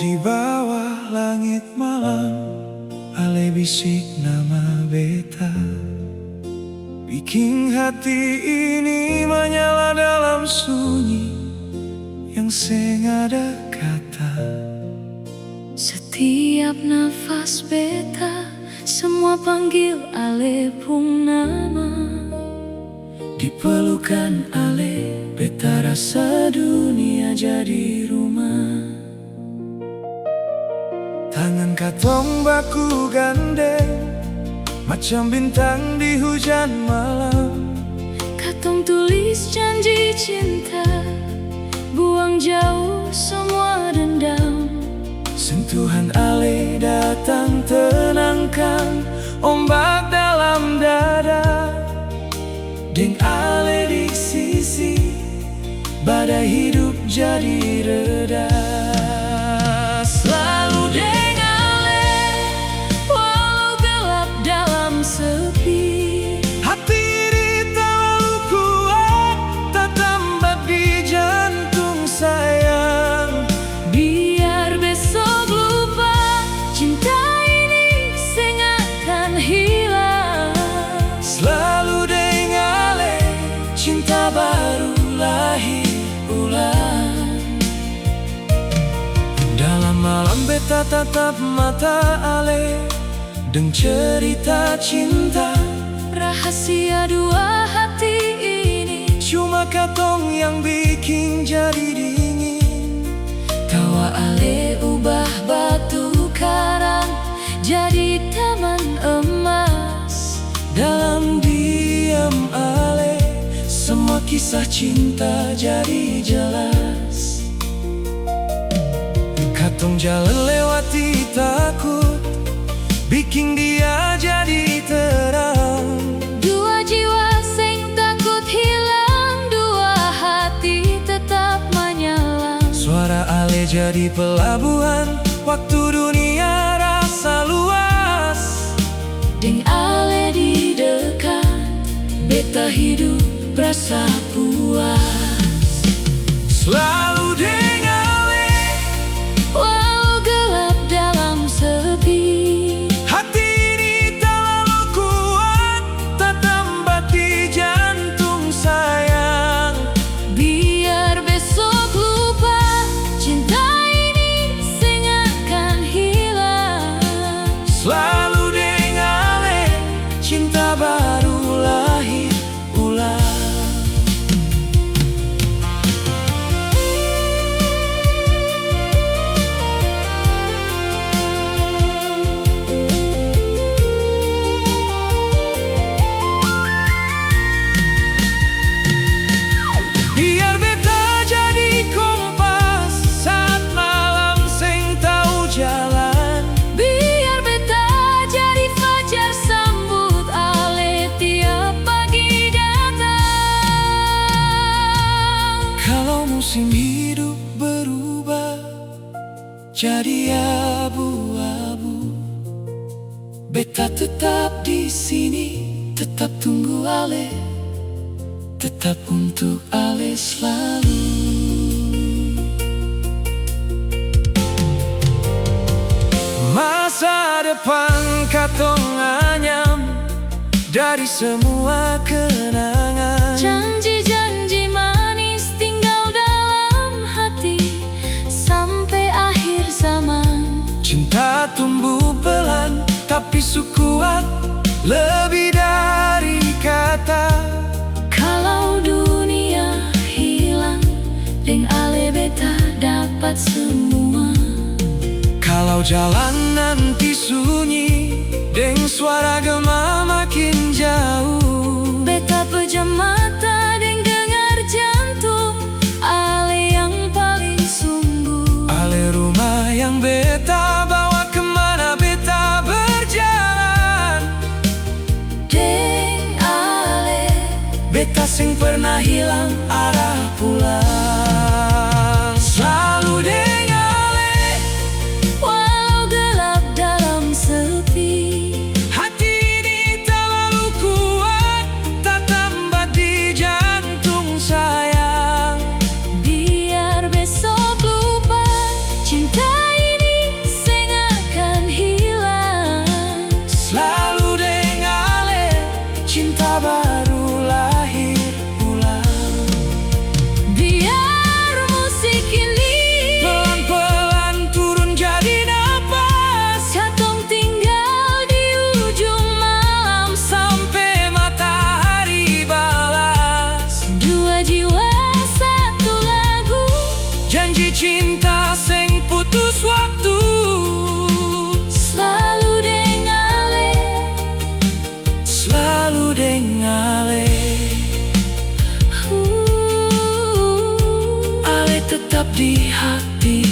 Di bawah langit malam, ale bisik nama beta, bikin hati ini menyala dalam sunyi yang sengada kata. Setiap nafas beta, semua panggil ale pung nama. Di pelukan ale, beta rasa dunia jadi rumah. Tangan katong baku gandeng, macam bintang di hujan malam. Katong tulis janji cinta, buang jauh semua dendam. Sentuhan ale datang tenangkan ombak dalam dada. Deng ale di sisi, badai hidup jadi reda. Selalu deng ale, walau gelap dalam sepi. Hati ini terlalu kuat, tak tambah di jantung sayang. Biar besok lupa, cinta ini sengakan hilang. Selalu deng ale, cinta baru lahir ulang. Dalam malam beta tatap mata ale, deng cerita cinta. Rahasia dua hati ini, Cuma katong yang bikin jadi dingin. tawa ale ubah batu karang jadi taman emas. Dalam diam ale, semua kisah cinta jadi jelas. Katong jalan lewati takut, bikin dia jadi terang. Dua jiwa sing takut hilang, dua hati tetap menyala. Suara ale jadi pelabuhan, waktu dunia rasa luas. Deng ale di dekat, beta hidup rasa puas. Selalu deng ale, Walau gelap dalam sepi. hati ini terlalu kuat, tak tambah di jantung sayang. Biar besok lupa, cinta ini sengakan hilang. Selalu deng ale, cinta baru lahir ulang. Biar beta jadi kompas saat malam sing tahu jalan. Biar beta jadi fajar sambut ale tiap pagi datang. Kalau musim hidup berubah jadi abu-abu, beta tetap di sini, tetap tunggu ale, tetap untuk ale selalu. Masa depan katong anyam dari semua kenangan. Janji-janji manis tinggal dalam hati sampai akhir zaman. Cinta tumbuh pelan tapi sekuat lebih dari kata. Kalau dunia hilang, deng ale beta dapat semua. Kalau jalan nanti sunyi, deng suara gema makin jauh. Beta pejam mata deng dengar jantung ale yang paling sungguh. Ale rumah yang beta bawa kemana beta berjalan. Deng ale, Beta sing pernah hilang arah pulang. Selalu deng ale, walau gelap dalam sepi. hati ini terlalu kuat, tak tambah di jantung sayang. Biar besok lupa, cinta ini baru lahir ulang. Biar musik ini Pelan-pelan turun jadi napas, katong tinggal di ujung malam. sampai matahari balas. Dua jiwa satu lagu, Janji cinta sing putus waktu. selalu dengale. Selalu dengale. Ale tetap di hati.